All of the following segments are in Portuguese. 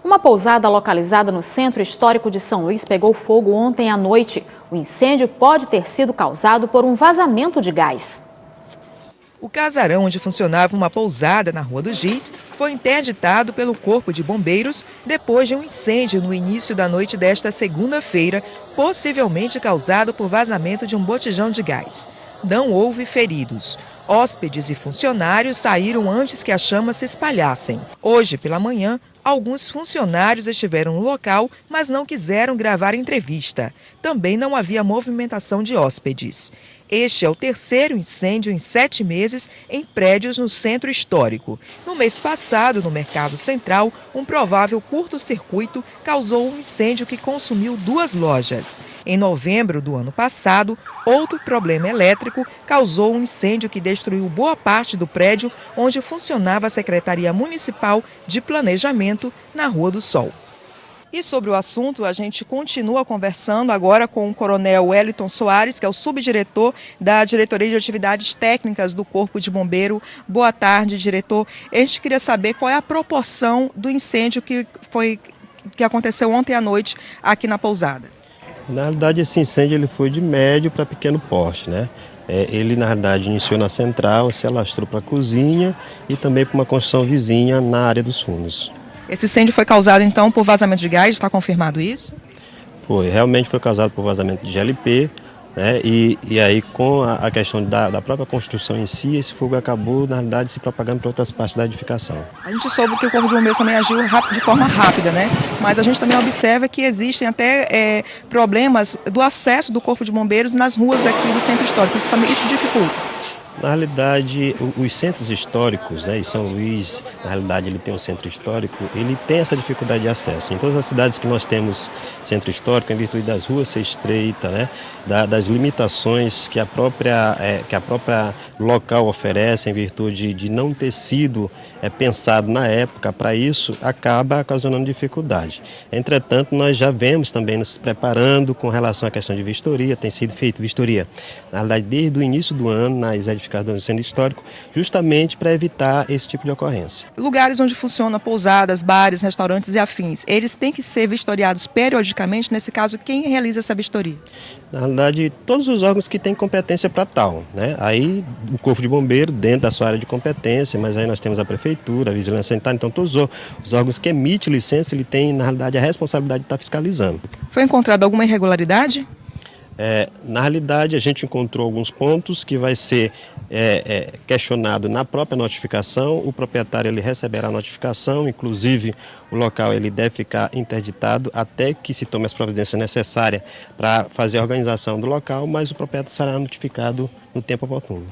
Uma pousada localizada no centro histórico de São Luís pegou fogo ontem à noite. O incêndio pode ter sido causado por um vazamento de gás. O casarão onde funcionava uma pousada na Rua do Giz foi interditado pelo Corpo de Bombeiros depois de um incêndio no início da noite desta segunda-feira, possivelmente causado por vazamento de um botijão de gás. Não houve feridos. Hóspedes e funcionários saíram antes que as chamas se espalhassem. Hoje, pela manhã, alguns funcionários estiveram no local, mas não quiseram gravar entrevista. Também não havia movimentação de hóspedes. Este é o terceiro incêndio em 7 meses em prédios no centro histórico. No mês passado, no Mercado Central, um provável curto-circuito causou um incêndio que consumiu 2 lojas. Em novembro do ano passado, outro problema elétrico causou um incêndio que destruiu boa parte do prédio onde funcionava a Secretaria Municipal de Planejamento, na Rua do Sol. E sobre o assunto, a gente continua conversando agora com o Coronel Wellington Soares, que é o subdiretor da Diretoria de Atividades Técnicas do Corpo de Bombeiro. Boa tarde, diretor. A gente queria saber qual é a proporção do incêndio que aconteceu ontem à noite aqui na pousada. Na realidade, esse incêndio ele foi de médio para pequeno porte, né? Ele, na realidade, iniciou na central, se alastrou para a cozinha e também para uma construção vizinha na área dos fundos. Esse incêndio foi causado, então, por vazamento de gás, está confirmado isso? Realmente foi causado por vazamento de GLP, né? E aí, com a questão da própria construção em si, esse fogo acabou, na realidade, se propagando para outras partes da edificação. A gente soube que o Corpo de Bombeiros também agiu de forma rápida, né? Mas a gente também observa que existem até problemas do acesso do Corpo de Bombeiros nas ruas aqui do centro histórico. Isso dificulta. Na realidade, os centros históricos, né, e São Luís, na realidade, ele tem um centro histórico, ele tem essa dificuldade de acesso. Em todas as cidades que nós temos centro histórico, em virtude das ruas ser estreita, né, das limitações que a própria local oferece, em virtude de não ter sido pensado na época para isso, acaba ocasionando dificuldade. Entretanto, nós já vemos também nos preparando com relação à questão de vistoria, tem sido feita vistoria, na realidade, desde o início do ano, nas edificações do centro histórico, justamente para evitar esse tipo de ocorrência. Lugares onde funcionam pousadas, bares, restaurantes e afins, eles têm que ser vistoriados periodicamente. Nesse caso, quem realiza essa vistoria? Na realidade, todos os órgãos que têm competência para tal, né? Aí o Corpo de Bombeiro, dentro da sua área de competência, mas aí nós temos a Prefeitura, a Vigilância Sanitária, então todos os órgãos que emitem licença, ele tem, na realidade, a responsabilidade de estar fiscalizando. Foi encontrada alguma irregularidade? Na realidade, a gente encontrou alguns pontos que vai ser questionado na própria notificação. O proprietário ele receberá a notificação, inclusive o local ele deve ficar interditado até que se tome as providências necessárias para fazer a organização do local, mas o proprietário será notificado no tempo oportuno.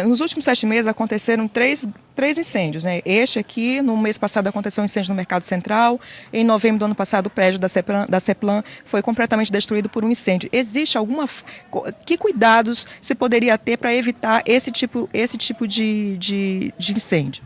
Nos últimos 7 meses aconteceram três incêndios, né? Este aqui, no mês passado, aconteceu um incêndio no Mercado Central. Em novembro do ano passado, o prédio da Ceplan foi completamente destruído por um incêndio. Existe que cuidados se poderia ter para evitar esse tipo de incêndio?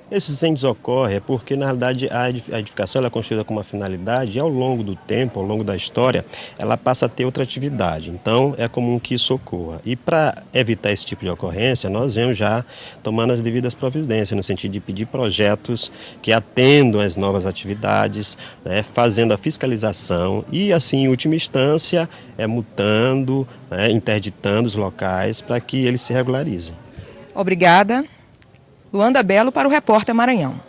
Esses incêndios ocorrem porque, na realidade, a edificação ela é construída com uma finalidade e, ao longo do tempo, ao longo da história, ela passa a ter outra atividade. Então, é comum que isso ocorra. E, para evitar esse tipo de ocorrência, nós vemos já tomando as devidas providências, no sentido de pedir projetos que atendam às novas atividades, né, fazendo a fiscalização e, assim, em última instância, multando, né, interditando os locais para que eles se regularizem. Obrigada. Luanda Belo para o Repórter Maranhão.